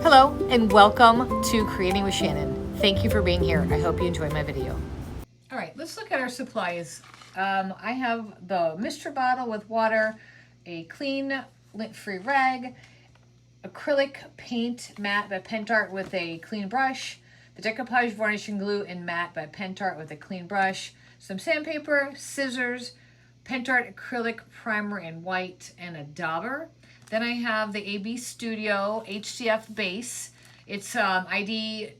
Hello and welcome to Creating with Shannon. Thank you for being here. I hope you enjoyed my video. All right, let's look at our supplies. I have the Mr. bottle with water, a clean lint-free rag, acrylic paint matte by Pentart with a clean brush, the Decoupage varnishing glue in matte by Pentart with a clean brush, some sandpaper, scissors, Pentart acrylic primer in white, and a dauber. Then I have the AB Studio HDF base. It's ID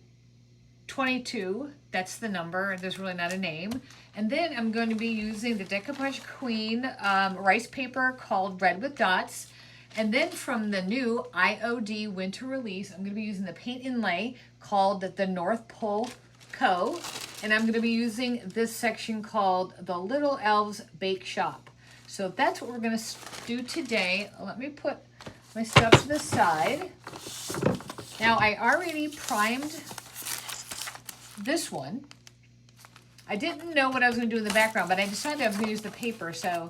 22, that's the number, there's really not a name. And then I'm going to be using the Decoupage Queen rice paper called Red with Dots. And then from the new IOD winter release, I'm going to be using the paint inlay called the North Pole Co. And I'm going to be using this section called the Little Elves Bake Shop. So that's what we're going to do today. Let me put my stuff to the side. Now I already primed this one. I didn't know what I was going to do in the background, but I decided I was going to use the paper. So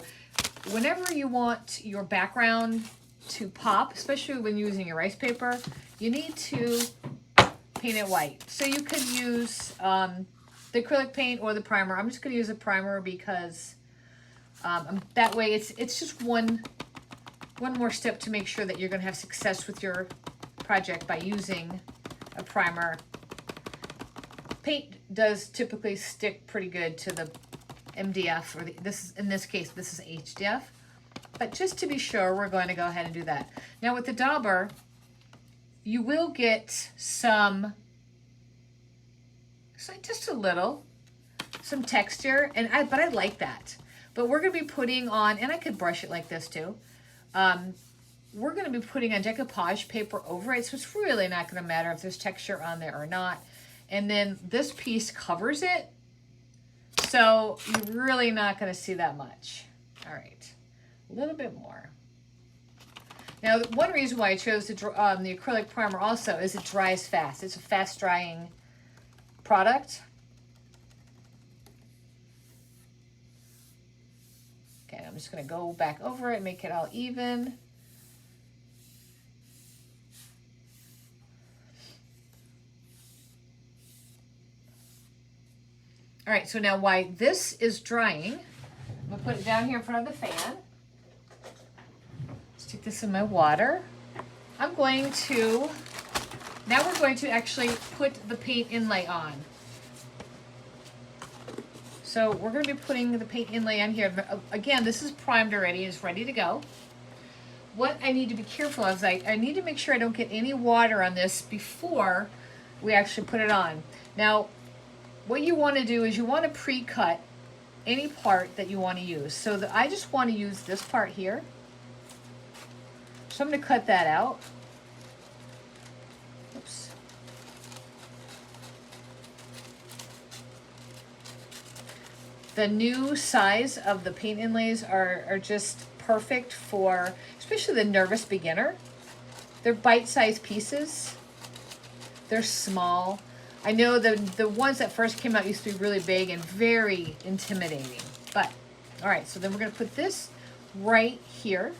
whenever you want your background to pop, especially when using your rice paper, you need to paint it white. So you could use the acrylic paint or the primer. I'm just going to use a primer because that way it's just one more step to make sure that you're going to have success with your project by using a primer. Paint does typically stick pretty good to the MDF, or in this case, this is HDF. But just to be sure, we're going to go ahead and do that. Now with the dauber, you will get some, just a little, some texture, but I like that. But we're going to be putting on, and I could brush it like this too. We're going to be putting a decoupage paper over it, so it's really not going to matter if there's texture on there or not. And then this piece covers it, so you're really not going to see that much. All right, a little bit more. Now, one reason why I chose the acrylic primer also is it dries fast. It's a fast drying product. Okay, I'm just going to go back over it and make it all even. All right, so now while this is drying, I'm going to put it down here in front of the fan. Stick this in my water. Now we're going to actually put the paint inlay on. So we're going to be putting the paint inlay on here. Again, this is primed already, it's ready to go. What I need to be careful of is I need to make sure I don't get any water on this before we actually put it on. Now, what you want to do is you want to pre-cut any part that you want to use. So I just want to use this part here. So I'm going to cut that out. Oops. The new size of the paint inlays are just perfect for, especially the nervous beginner. They're bite-sized pieces. They're small. I know the ones that first came out used to be really big and very intimidating. But, all right, so then we're going to put this right here.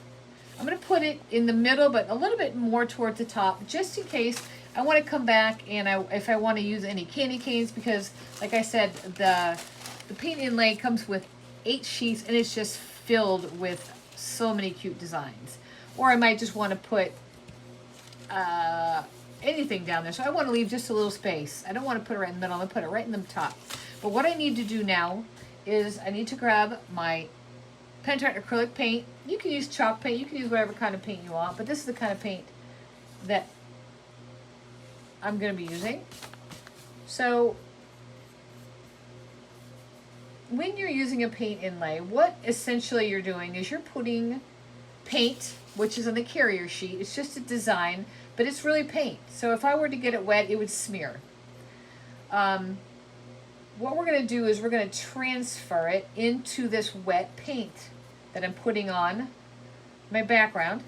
I'm going to put it in the middle, but a little bit more towards the top, just in case I want to come back and if I want to use any candy canes, because, like I said, the paint inlay comes with 8 sheets, and it's just filled with so many cute designs. Or I might just want to put anything down there. So I want to leave just a little space. I don't want to put it right in the middle. I'm going to put it right in the top. But what I need to do now is I need to grab my Pentart acrylic paint. You can use chalk paint. You can use whatever kind of paint you want. But this is the kind of paint that I'm going to be using. So when you're using a paint inlay, what essentially you're doing is you're putting paint, which is on the carrier sheet. It's just a design, but it's really paint. So if I were to get it wet, it would smear. What we're going to do is we're going to transfer it into this wet paint that I'm putting on my background.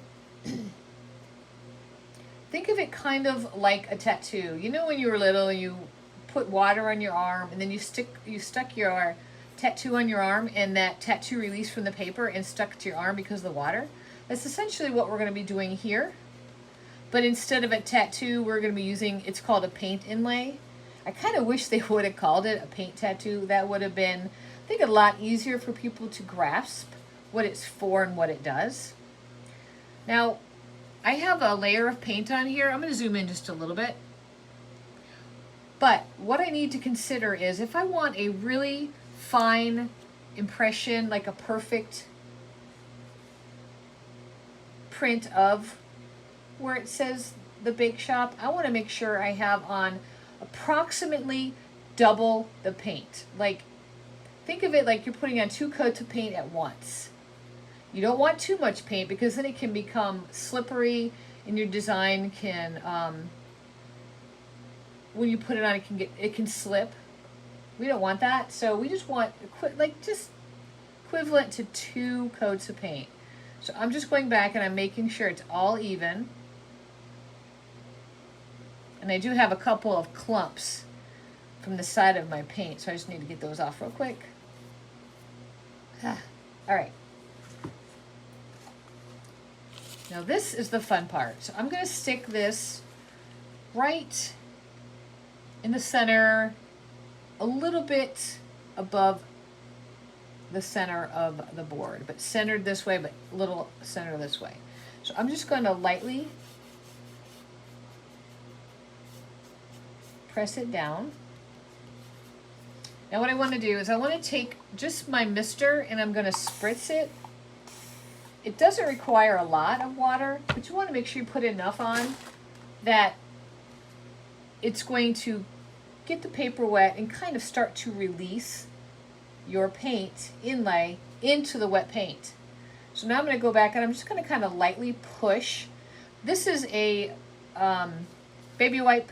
Think of it kind of like a tattoo. You know when you were little, you put water on your arm, and then you stuck your tattoo on your arm, and that tattoo released from the paper and stuck to your arm because of the water? That's essentially what we're going to be doing here. but instead of a tattoo, we're going to be using, it's called a paint inlay. I kind of wish they would have called it a paint tattoo. That would have been, I think, a lot easier for people to grasp what it's for and what it does. Now, I have a layer of paint on here. I'm going to zoom in just a little bit. But what I need to consider is if I want a really fine impression, like a perfect print of where it says the bake shop, I want to make sure I have on approximately double the paint. Like, think of it like you're putting on 2 coats of paint at once. You don't want too much paint because then it can become slippery and your design can, when you put it on, it can slip. We don't want that, so we just want just equivalent to 2 coats of paint. So I'm just going back and I'm making sure it's all even. And I do have a couple of clumps from the side of my paint, so I just need to get those off real quick. All right. Now this is the fun part. So I'm going to stick this right in the center, a little bit above the center of the board, but centered this way, but a little center this way. So I'm just going to lightly press it down. Now what I want to do is I want to take just my mister and I'm going to spritz it. It doesn't require a lot of water, but you want to make sure you put enough on that it's going to get the paper wet and kind of start to release your paint inlay into the wet paint. So now I'm going to go back and I'm just going to kind of lightly push. This is a baby wipe.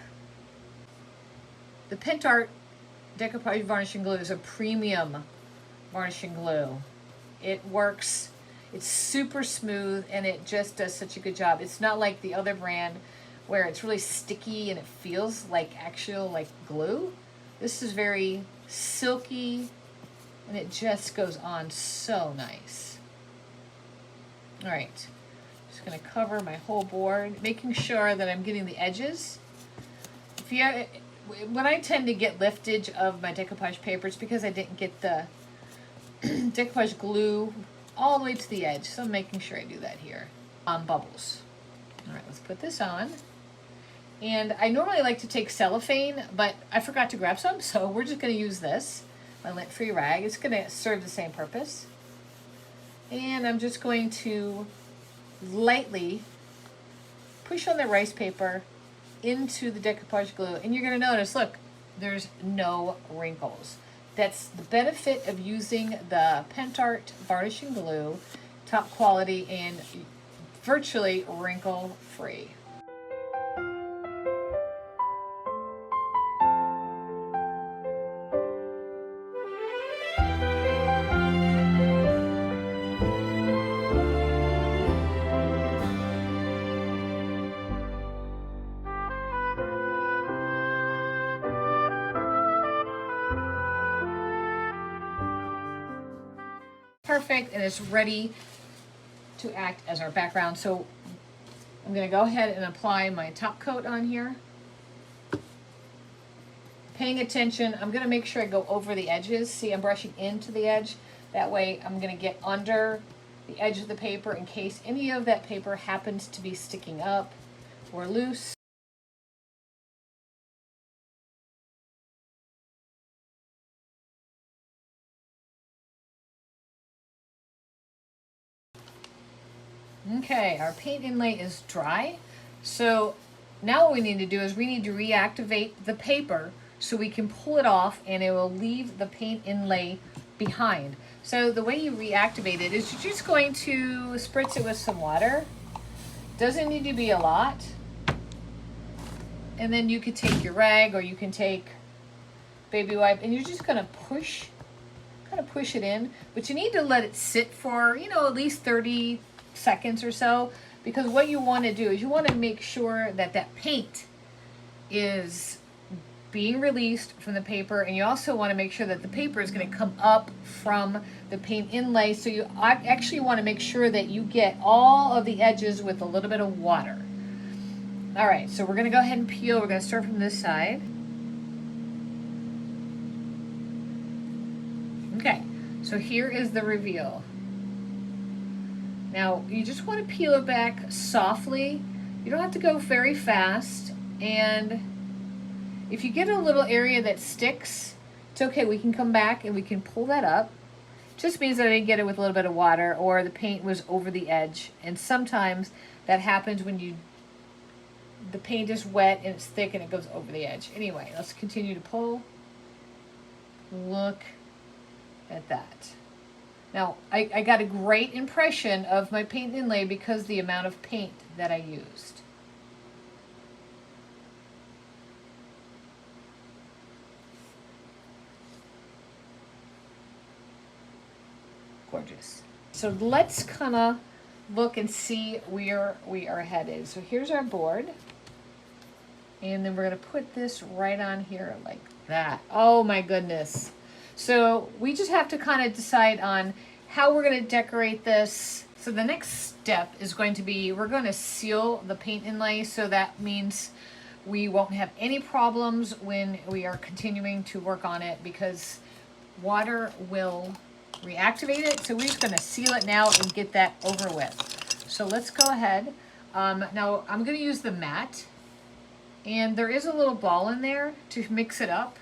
The Pentart Decoupage varnishing glue is a premium varnishing glue. It works, it's super smooth, and it just does such a good job. It's not like the other brand where it's really sticky and it feels like actual like glue. This is very silky and it just goes on so nice. All right, just gonna cover my whole board, making sure that I'm getting the edges. When I tend to get liftage of my decoupage paper, it's because I didn't get the decoupage glue all the way to the edge. So I'm making sure I do that here. Bubbles. All right, let's put this on. And I normally like to take cellophane, but I forgot to grab some, so we're just going to use this, my lint-free rag. It's going to serve the same purpose. And I'm just going to lightly push on the rice paper into the decoupage glue, and you're going to notice, look, there's no wrinkles. That's the benefit of using the Pentart varnishing glue, top quality and virtually wrinkle free. Perfect, and it's ready to act as our background. So I'm going to go ahead and apply my top coat on here. Paying attention, I'm going to make sure I go over the edges. See, I'm brushing into the edge. That way I'm going to get under the edge of the paper in case any of that paper happens to be sticking up or loose. Okay, our paint inlay is dry. So now what we need to do is we need to reactivate the paper so we can pull it off and it will leave the paint inlay behind. So the way you reactivate it is you're just going to spritz it with some water. Doesn't need to be a lot. And then you could take your rag or you can take baby wipe and you're just gonna push it in, but you need to let it sit for, at least 30 seconds or so, because what you want to do is you want to make sure that that paint is being released from the paper, and you also want to make sure that the paper is going to come up from the paint inlay. So you actually want to make sure that you get all of the edges with a little bit of water. All right, so we're gonna go ahead and peel. We're gonna start from this side. Okay, so here is the reveal. Now, you just want to peel it back softly. You don't have to go very fast. And if you get a little area that sticks, it's okay. We can come back and we can pull that up. Just means that I didn't get it with a little bit of water or the paint was over the edge. And sometimes that happens when the paint is wet and it's thick and it goes over the edge. Anyway, let's continue to pull. Look at that. Now, I got a great impression of my paint inlay because of the amount of paint that I used. Gorgeous. So let's kind of look and see where we are headed. So here's our board. And then we're going to put this right on here like that. Oh my goodness. So we just have to kind of decide on how we're going to decorate this. So the next step is going to be, we're going to seal the paint inlay. So that means we won't have any problems when we are continuing to work on it because water will reactivate it. So we're just going to seal it now and get that over with. So let's go ahead. Now I'm going to use the mat. And there is a little ball in there to mix it up.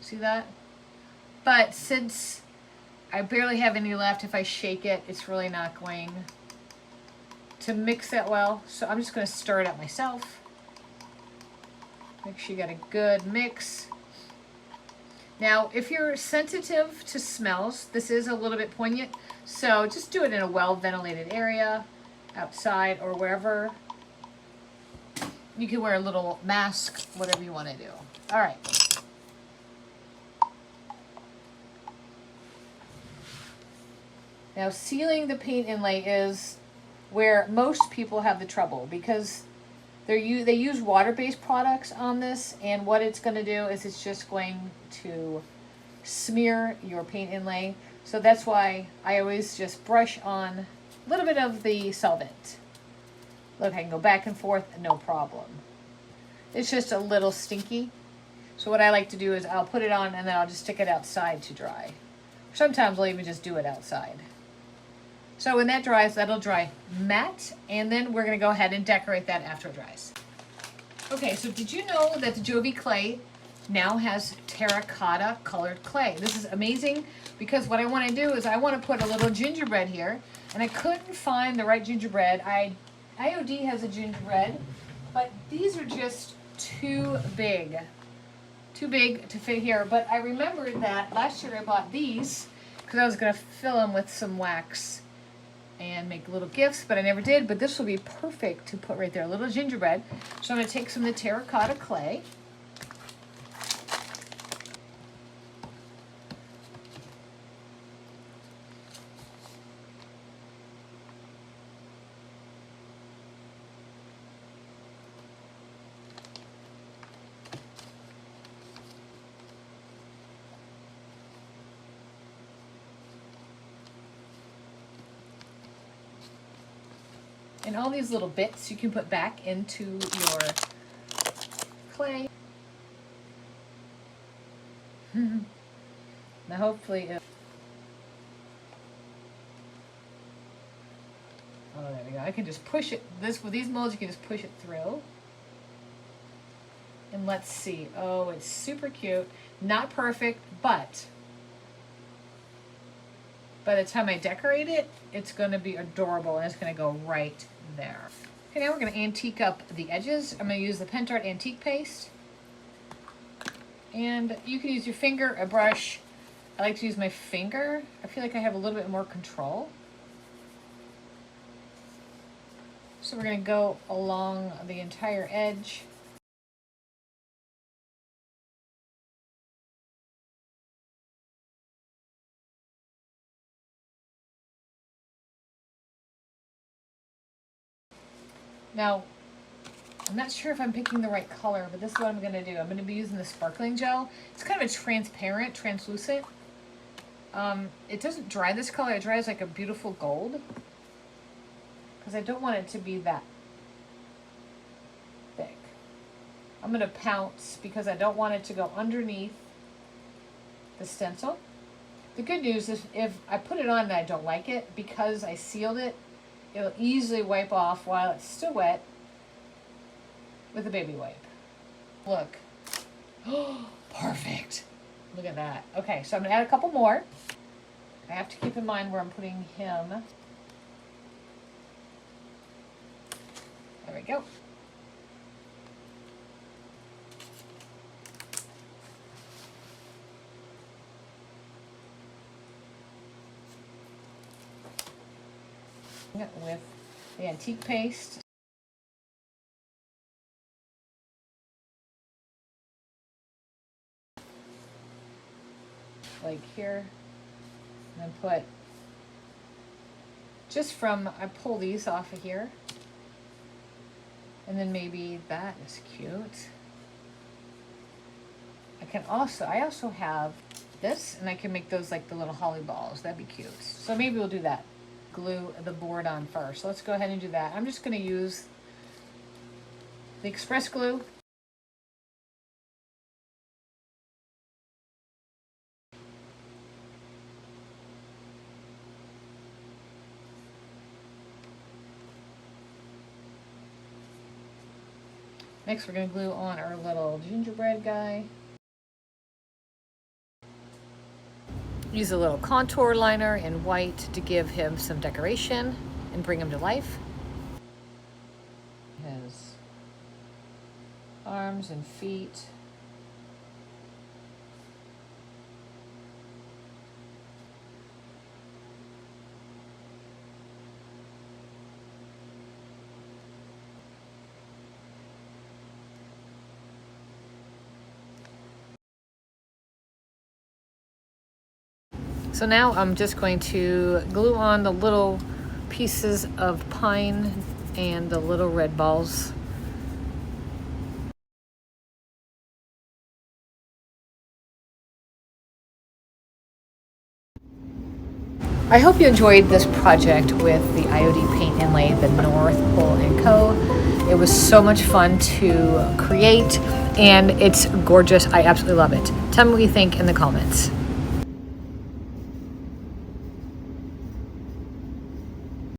See that? But since I barely have any left, if I shake it, it's really not going to mix that well. So I'm just going to stir it up myself. Make sure you got a good mix. Now, if you're sensitive to smells, this is a little bit poignant. So just do it in a well-ventilated area, outside or wherever. You can wear a little mask, whatever you want to do. All right. Now, sealing the paint inlay is where most people have the trouble because they use water-based products on this, and what it's going to do is it's just going to smear your paint inlay. So that's why I always just brush on a little bit of the solvent. Look, I can go back and forth, no problem. It's just a little stinky. So what I like to do is I'll put it on and then I'll just stick it outside to dry. Sometimes I'll even just do it outside. So when that dries, that'll dry matte, and then we're gonna go ahead and decorate that after it dries. Okay, so did you know that the Jovi clay now has terracotta colored clay? This is amazing because what I wanna do is I wanna put a little gingerbread here, and I couldn't find the right gingerbread. IOD has a gingerbread, but these are just too big to fit here. But I remembered that last year I bought these because I was gonna fill them with some wax and make little gifts, but I never did. But this will be perfect to put right there, a little gingerbread. So I'm gonna take some of the terracotta clay. And all these little bits you can put back into your clay. Now hopefully oh, there we go. I can just push it. With these molds, you can just push it through. And let's see. Oh, it's super cute. Not perfect, but by the time I decorate it, it's going to be adorable, and it's going to go right there. Okay, now we're going to antique up the edges. I'm going to use the Pentart Antique Paste. And you can use your finger, a brush. I like to use my finger. I feel like I have a little bit more control. So we're going to go along the entire edge. Now, I'm not sure if I'm picking the right color, but this is what I'm going to do. I'm going to be using the sparkling gel. It's kind of a transparent, translucent. It doesn't dry this color. It dries like a beautiful gold. Because I don't want it to be that thick. I'm going to pounce because I don't want it to go underneath the stencil. The good news is if I put it on and I don't like it, because I sealed it, it'll easily wipe off while it's still wet with a baby wipe. Look. Oh, perfect. Look at that. Okay, so I'm gonna add a couple more. I have to keep in mind where I'm putting him. There we go. With the antique paste. Like here, and then put just from, I pull these off of here, and then maybe that is cute. I also have this, and I can make those like the little holly balls. That'd be cute. So maybe we'll do that. Glue the board on first. So let's go ahead and do that. I'm just going to use the express glue. Next we're going to glue on our little gingerbread guy. Use a little contour liner in white to give him some decoration and bring him to life. His arms and feet. So now I'm just going to glue on the little pieces of pine and the little red balls. I hope you enjoyed this project with the IOD paint inlay, the North Pole & Co. It was so much fun to create, and it's gorgeous. I absolutely love it. Tell me what you think in the comments.